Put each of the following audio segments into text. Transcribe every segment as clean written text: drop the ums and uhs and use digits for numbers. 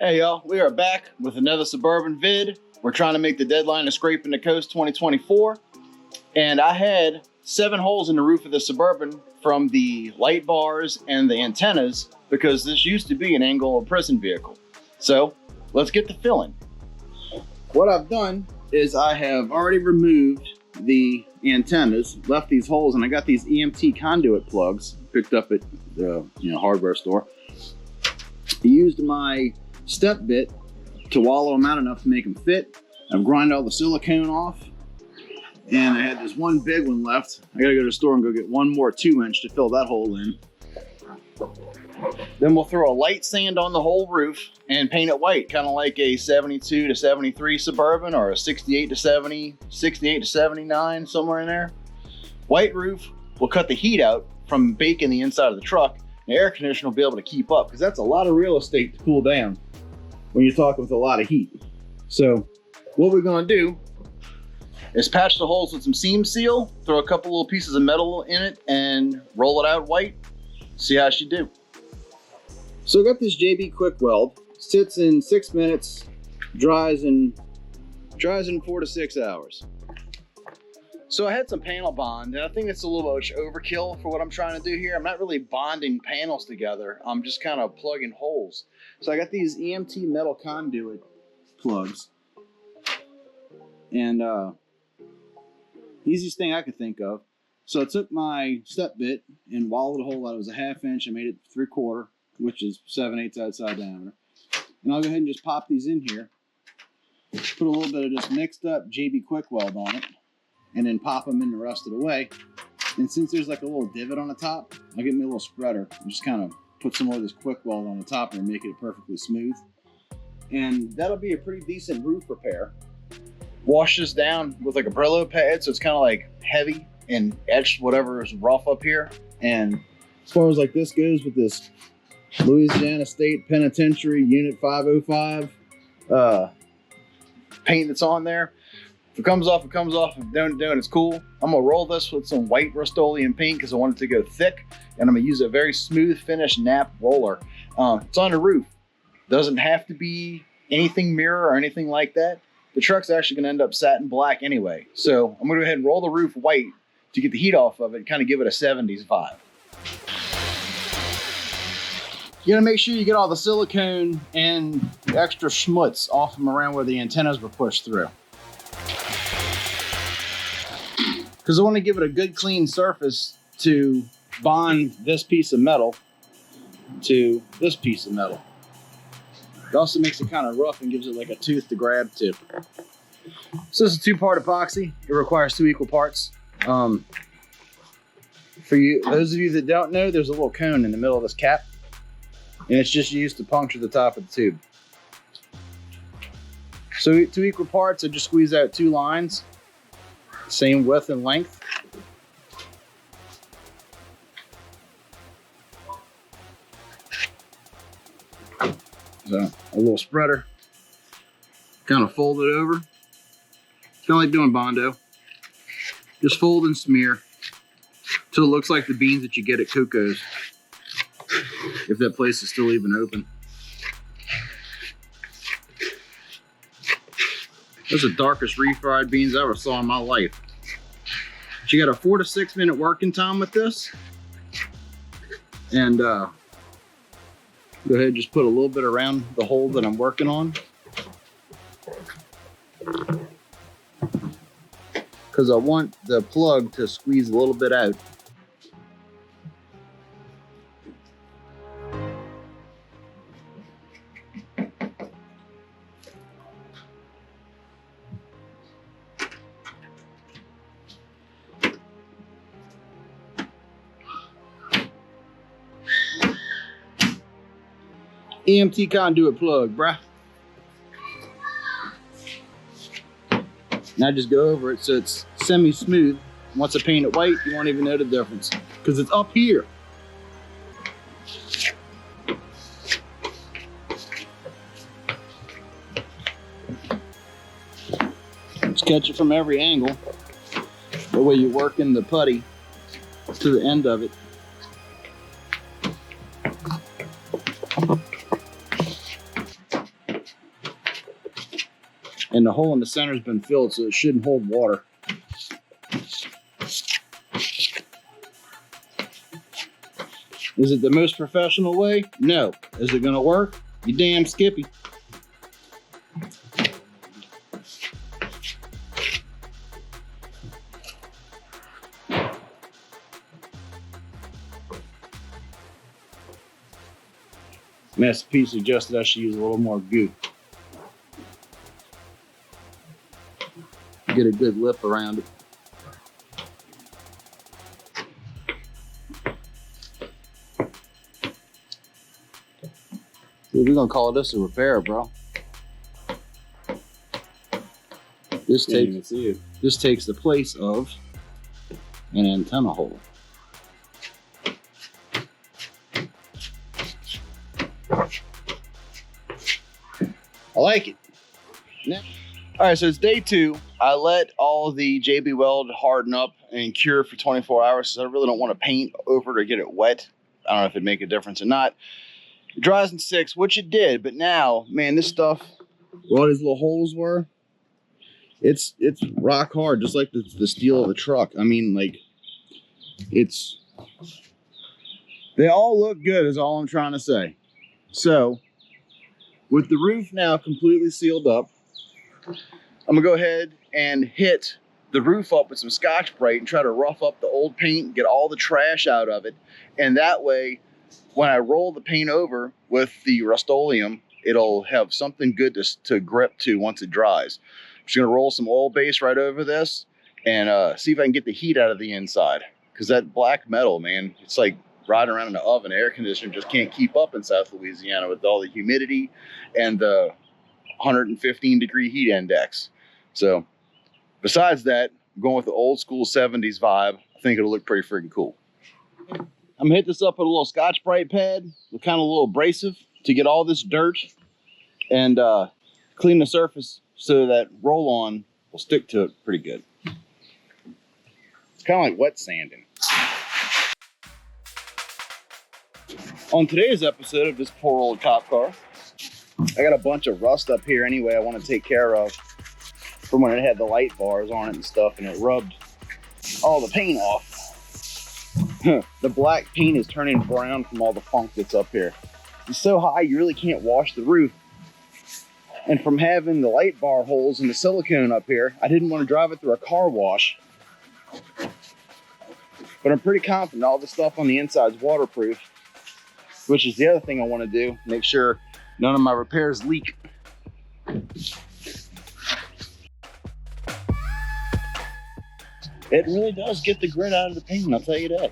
Hey y'all, we are back with another Suburban vid. We're trying to make the deadline of Scraping the Coast 2024. And I had 7 holes in the roof of the Suburban from the light bars and the antennas because this used to be an Angola prison vehicle. So let's get to filling. What I've done is I have already removed the antennas, left these holes, and I got these EMT conduit plugs picked up at the hardware store. I used my step bit to wallow them out enough to make them fit. I've grinded all the silicone off, and I had this one big one left. I gotta go to the store and go get one more 2-inch to fill that hole in. Then we'll throw a light sand on the whole roof and paint it white, kind of like a 72 to 73 Suburban or a 68 to 70, 68 to 79, somewhere in there. White roof will cut the heat out from baking the inside of the truck. The air conditioner will be able to keep up because that's a lot of real estate to cool down when you're talking with a lot of heat. So what we're gonna do is patch the holes with some seam seal, throw a couple little pieces of metal in it and roll it out white, see how she do. So I got this JB Quick Weld, sits in 6 minutes, dries in 4 to 6 hours. So I had some panel bond, and I think it's a little much overkill for what I'm trying to do here. I'm not really bonding panels together. I'm just kind of plugging holes. So I got these EMT metal conduit plugs. And easiest thing I could think of. So I took my step bit and wallowed a hole out. It was a 1/2 inch. I made it 3/4, which is 7/8 outside diameter. And I'll go ahead and just pop these in here. Put a little bit of this mixed up JB Quick Weld on it. And then pop them in the rest of the way. And since there's like a little divot on the top, I'll get me a little spreader and just kind of put some more of this Quick Weld on the top and make it perfectly smooth. And that'll be a pretty decent roof repair. Wash this down with like a Brillo pad so it's kind of like heavy and etched whatever is rough up here. And as far as like this goes with this Louisiana State Penitentiary Unit 505 paint that's on there, if it comes off, it comes off. If it don't, it's cool. I'm gonna roll this with some white Rust-Oleum paint because I want it to go thick, and I'm gonna use a very smooth finish nap roller. It's on the roof. Doesn't have to be anything mirror or anything like that. The truck's actually gonna end up satin black anyway. So I'm gonna go ahead and roll the roof white to get the heat off of it, kind of give it a 70s vibe. You gotta make sure you get all the silicone and the extra schmutz off from around where the antennas were pushed through. Because I want to give it a good clean surface to bond this piece of metal to this piece of metal. It also makes it kind of rough and gives it like a tooth to grab to. So this is a 2-part epoxy. It requires 2 equal parts. For those of you that don't know, there's a little cone in the middle of this cap, and it's just used to puncture the top of the tube. So 2 equal parts, I just squeeze out 2 lines. Same width and length. So a little spreader, kind of fold it over. It's kind of like doing Bondo. Just fold and smear till it looks like the beans that you get at Coco's, if that place is still even open. Those are the darkest refried beans I ever saw in my life. But you got a 4 to 6 minute working time with this. And go ahead and just put a little bit around the hole that I'm working on. Because I want the plug to squeeze a little bit out. EMT conduit plug, bruh. Now just go over it so it's semi-smooth. Once I paint it white, you won't even know the difference because it's up here. Just catch it from every angle. That way you're working the putty to the end of it. And the hole in the center has been filled, so it shouldn't hold water. Is it the most professional way? No. Is it gonna work? You damn skippy. Master P suggested I should use a little more goo. Get a good lip around it. Dude, we're gonna call this a repair, bro. This takes the place of an antenna hole. I like it. Now, all right, so it's day 2. I let all the JB Weld harden up and cure for 24 hours. So I really don't want to paint over it or get it wet. I don't know if it'd make a difference or not. It dries in 6, which it did, but now, man, this stuff, where all these little holes were, it's rock hard, just like the steel of the truck. I mean, like, they all look good is all I'm trying to say. So, with the roof now completely sealed up, I'm gonna go ahead and hit the roof up with some Scotch-Brite and try to rough up the old paint, get all the trash out of it, and that way, when I roll the paint over with the Rust-Oleum, it'll have something good to grip to once it dries. I'm just gonna roll some oil base right over this and see if I can get the heat out of the inside. Because that black metal, man, it's like riding around in the oven. Air conditioner just can't keep up in South Louisiana with all the humidity and the 115-degree heat index. So besides that, I'm going with the old school 70s vibe. I think it'll look pretty freaking cool. I'm gonna hit this up with a little Scotch-Brite pad, kind of a little abrasive to get all this dirt and clean the surface so that roll-on will stick to it pretty good. It's kind of like wet sanding. On today's episode of this poor old cop car, I got a bunch of rust up here anyway I want to take care of from when it had the light bars on it and stuff, and it rubbed all the paint off. The black paint is turning brown from all the funk that's up here. It's so high you really can't wash the roof. And from having the light bar holes in the silicone up here, I didn't want to drive it through a car wash. But I'm pretty confident all the stuff on the inside is waterproof, which is the other thing I want to do. Make sure none of my repairs leak. It really does get the grit out of the paint, I'll tell you that.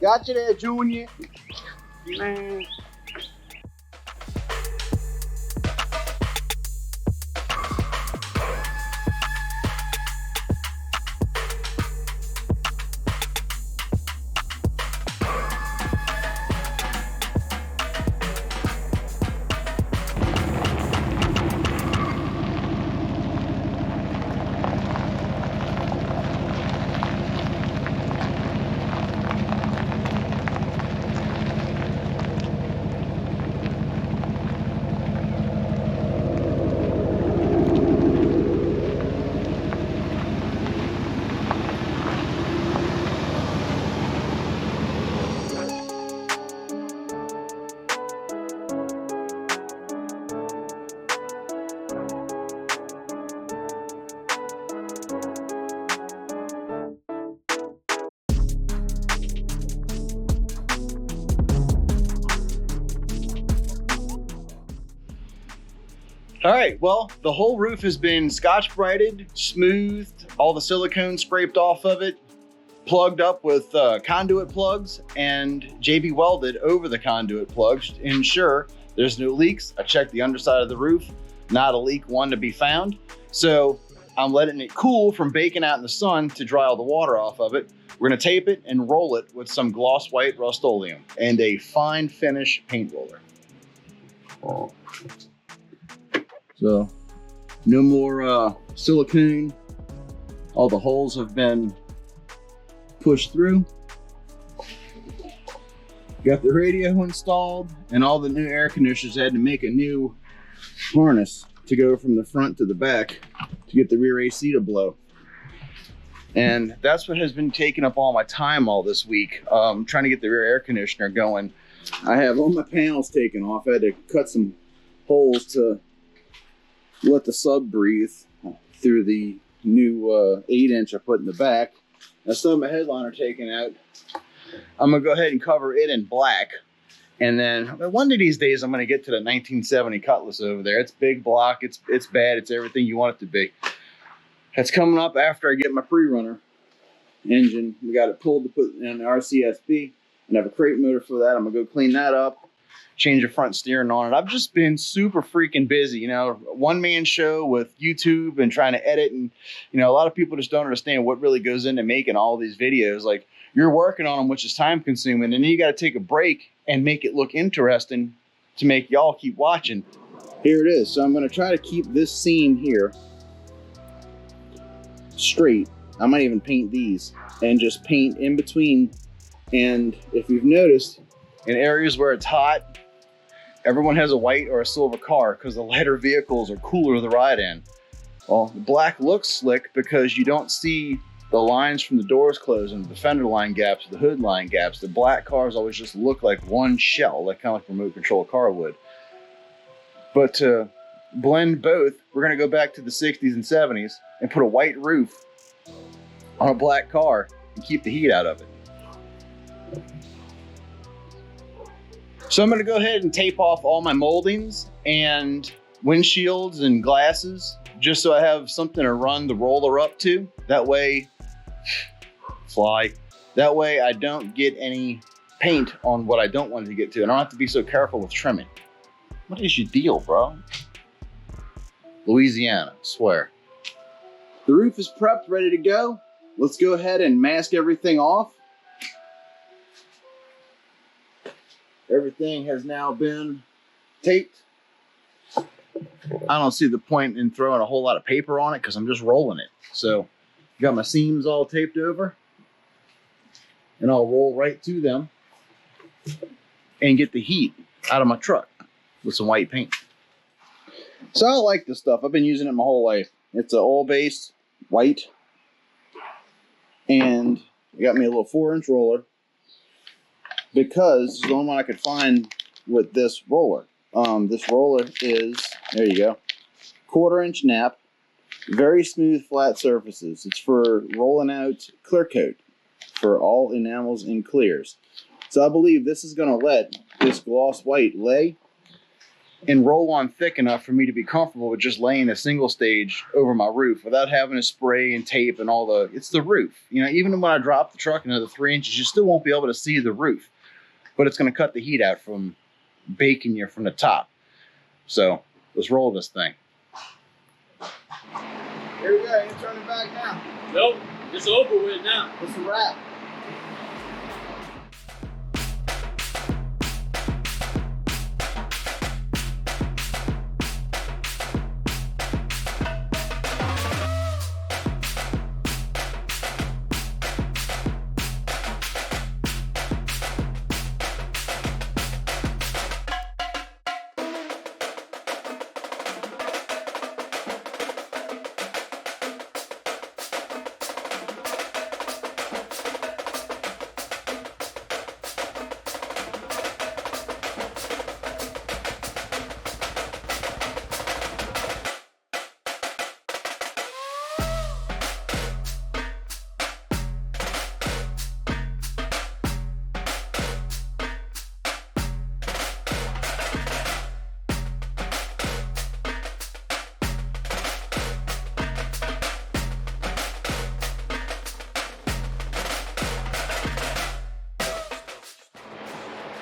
Gotcha there, Junior. Man. All right, well, the whole roof has been Scotch-Brited, smoothed, all the silicone scraped off of it, plugged up with conduit plugs, and JB welded over the conduit plugs to ensure there's no leaks. I checked the underside of the roof, not a leak, one to be found. So I'm letting it cool from baking out in the sun to dry all the water off of it. We're gonna tape it and roll it with some gloss white Rust-Oleum and a fine finish paint roller. So no more silicone. All the holes have been pushed through. Got the radio installed, and all the new air conditioners had to make a new harness to go from the front to the back to get the rear AC to blow. And that's what has been taking up all my time all this week, trying to get the rear air conditioner going. I have all my panels taken off. I had to cut some holes to let the sub breathe through the new 8-inch I put in the back. Now some of my headliner taken out. I'm gonna go ahead and cover it in black. And then one of these days I'm gonna get to the 1970 Cutlass over there. It's big block, it's bad, it's everything you want it to be. That's coming up after I get my pre-runner engine. We got it pulled to put in the RCSB and have a crate motor for that. I'm gonna go clean that up, change the front steering on it. I've just been super freaking busy, you know, one-man show with YouTube and trying to edit. And, you know, a lot of people just don't understand what really goes into making all these videos. Like, you're working on them, which is time consuming, and then you got to take a break and make it look interesting to make y'all keep watching. Here it is. So I'm going to try to keep this seam here straight. I might even paint these and just paint in between. And if you've noticed, in areas where it's hot, everyone has a white or a silver car because the lighter vehicles are cooler to ride in. Well, the black looks slick because you don't see the lines from the doors closing, the fender line gaps, the hood line gaps. The black cars always just look like one shell, like kind of like a remote control car would. But to blend both, we're gonna go back to the 60s and 70s and put a white roof on a black car and keep the heat out of it. So I'm gonna go ahead and tape off all my moldings and windshields and glasses, just so I have something to run the roller up to. That way, that way I don't get any paint on what I don't want it to get to, and I don't have to be so careful with trimming. What is your deal, bro? Louisiana, I swear. The roof is prepped, ready to go. Let's go ahead and mask everything off. Everything has now been taped. I don't see the point in throwing a whole lot of paper on it because I'm just rolling it. So got my seams all taped over, and I'll roll right to them and get the heat out of my truck with some white paint. So I like this stuff. I've been using it my whole life. It's an oil-based white, and it got me a little 4-inch roller because it's the only one I could find with this roller. This roller is, there you go, 1/4-inch nap, very smooth flat surfaces. It's for rolling out clear coat for all enamels and clears. So I believe this is going to let this gloss white lay and roll on thick enough for me to be comfortable with just laying a single stage over my roof without having to spray and tape and all the, it's the roof. You know, even when I drop the truck another 3 inches, you still won't be able to see the roof, but it's going to cut the heat out from baking you from the top. So let's roll this thing. Here we go. You turn it back now. Nope, it's over with now. It's a wrap.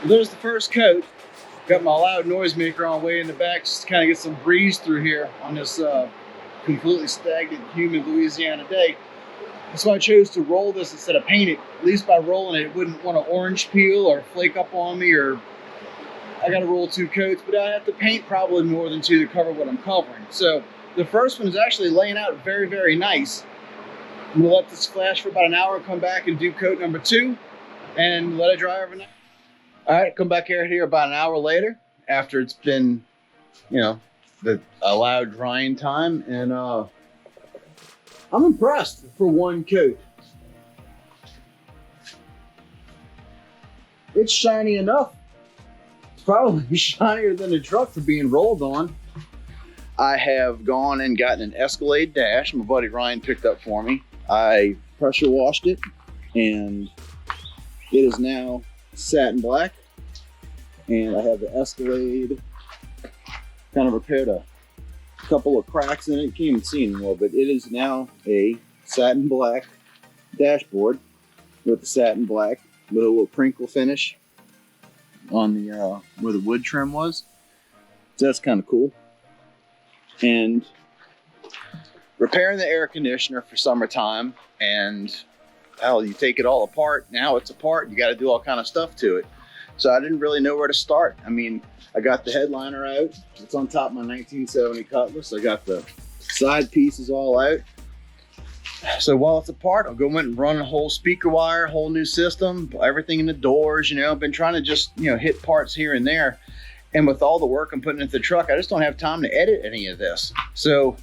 There's the first coat. Got my loud noisemaker on way in the back just to kind of get some breeze through here on this completely stagnant, humid Louisiana day. That's why I chose to roll this instead of paint it. At least by rolling it, it wouldn't want to orange peel or flake up on me, or I got to roll 2 coats, but I have to paint probably more than 2 to cover what I'm covering. So the first one is actually laying out very, very nice. I'm gonna let this flash for about an hour, come back and do coat number 2 and let it dry overnight. All right, come back here about an hour later after it's been, you know, the allowed drying time, and I'm impressed for 1 coat. It's shiny enough. It's probably shinier than the truck for being rolled on. I have gone and gotten an Escalade dash my buddy Ryan picked up for me. I pressure washed it, and it is now satin black. And I have the Escalade kind of repaired a couple of cracks in it. You can't even see anymore, but it is now a satin black dashboard with the satin black with a little crinkle finish on the where the wood trim was. So that's kind of cool. And repairing the air conditioner for summertime, and hell, you take it all apart. Now it's apart. You got to do all kind of stuff to it. So I didn't really know where to start. I mean, I got the headliner out. It's on top of my 1970 Cutlass. I got the side pieces all out. So while it's apart, I'll go in and run a whole speaker wire, whole new system, everything in the doors. You know, I've been trying to just, you know, hit parts here and there. And with all the work I'm putting into the truck, I just don't have time to edit any of this. So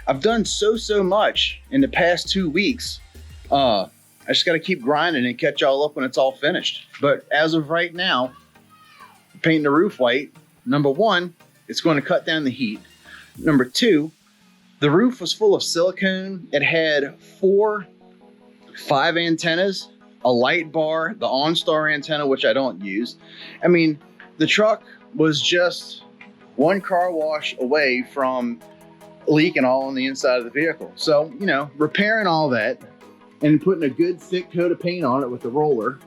I've done so much in the past 2 weeks. I just got to keep grinding and catch y'all up when it's all finished. But as of right now, painting the roof white, number 1, it's going to cut down the heat. Number 2, the roof was full of silicone. It had 4 5 antennas, a light bar, the OnStar antenna, which I don't use. I mean, the truck was just 1 car wash away from leaking all on the inside of the vehicle. So, you know, repairing all that and putting a good thick coat of paint on it with the roller.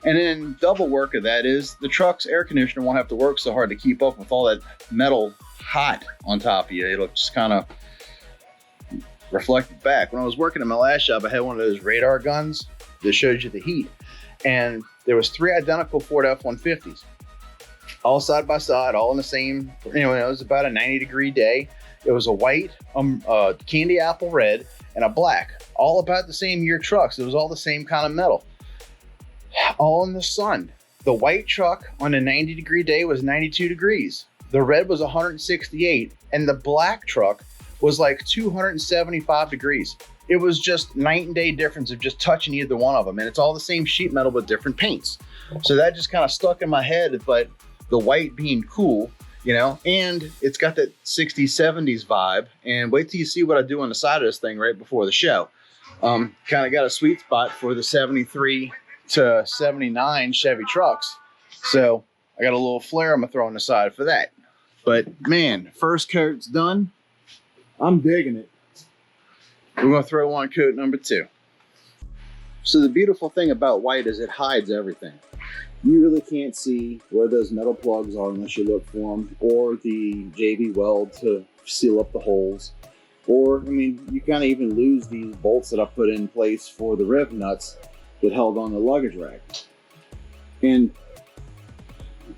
And then double work of that is the truck's air conditioner won't have to work so hard to keep up with all that metal hot on top of you. It'll just kind of reflect it back. When I was working at my last job, I had one of those radar guns that shows you the heat. And there was 3 identical Ford F-150s, all side by side, all in the same, you know, it was about a 90-degree day. It was a white, candy apple red, and a black, all about the same year trucks. It was all the same kind of metal, all in the sun. The white truck on a 90-degree day was 92 degrees. The red was 168, and the black truck was like 275 degrees. It was just night and day difference of just touching either one of them. And it's all the same sheet metal with different paints. So that just kind of stuck in my head, but the white being cool, you know, and it's got that 60s, 70s vibe. And wait till you see what I do on the side of this thing right before the show. Kind of got a sweet spot for the 73 to 79 Chevy trucks. So I got a little flare I'm gonna throw on the side for that. But man, first coat's done. I'm digging it. We're gonna throw on coat number 2. So the beautiful thing about white is it hides everything. You really can't see where those metal plugs are unless you look for them, or the JB weld to seal up the holes. Or, I mean, you kind of even lose these bolts that I put in place for the rev nuts that held on the luggage rack. And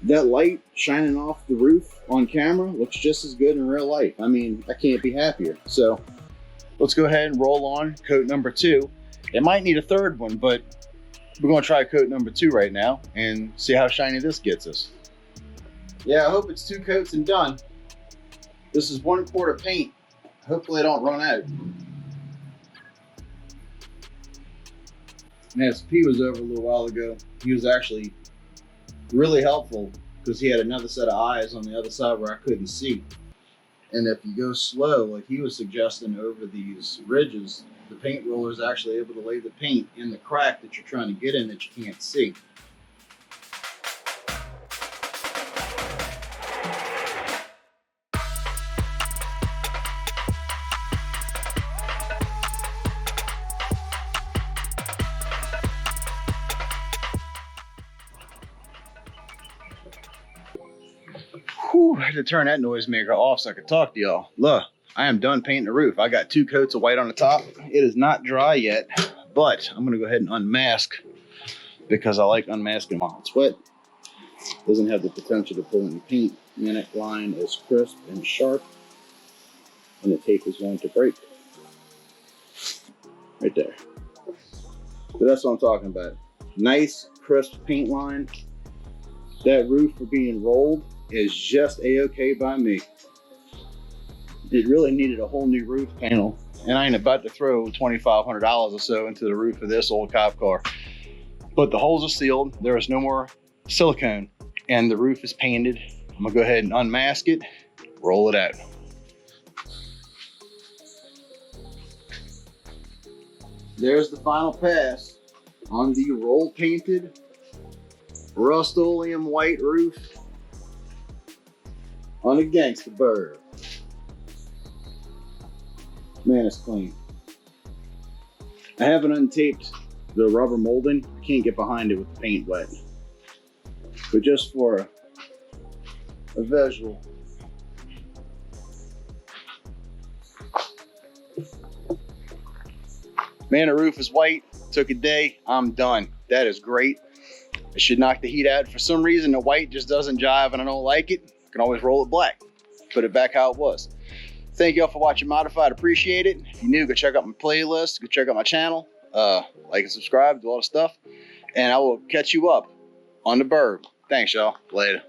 that light shining off the roof on camera looks just as good in real life. I mean, I can't be happier. So let's go ahead and roll on coat number 2. It might need a third one, but we're going to try coat number 2 right now and see how shiny this gets us. Yeah, I hope it's 2 coats and done. This is 1 quart of paint. Hopefully I don't run out. And as P was over a little while ago, he was actually really helpful because he had another set of eyes on the other side where I couldn't see. And if you go slow, like he was suggesting over these ridges, the paint roller is actually able to lay the paint in the crack that you're trying to get in that you can't see. Whew, I had to turn that noisemaker off so I could talk to y'all. Look, I am done painting the roof. I got 2 coats of white on the top. It is not dry yet, but I'm gonna go ahead and unmask because I like unmasking while it's wet. Doesn't have the potential to pull any paint. Minute line is crisp and sharp, and the tape is going to break. Right there. So that's what I'm talking about. Nice, crisp paint line. That roof for being rolled is just a-okay by me. It really needed a whole new roof panel, and I ain't about to throw $2,500 or so into the roof of this old cop car. But the holes are sealed. There is no more silicone, and the roof is painted. I'm gonna go ahead and unmask it, roll it out. There's the final pass on the roll painted Rust-Oleum white roof on a Gangsta Burb. Man, it's clean. I haven't untaped the rubber molding. Can't get behind it with the paint wet. But just for a visual. Man, the roof is white. Took a day. I'm done. That is great. I should knock the heat out. For some reason, the white just doesn't jive and I don't like it. I can always roll it black. Put it back how it was. Thank y'all for watching Modified. Appreciate it. If you're new, go check out my playlist. Go check out my channel. Like and subscribe, do all the stuff. And I will catch you up on the Burb. Thanks, y'all. Later.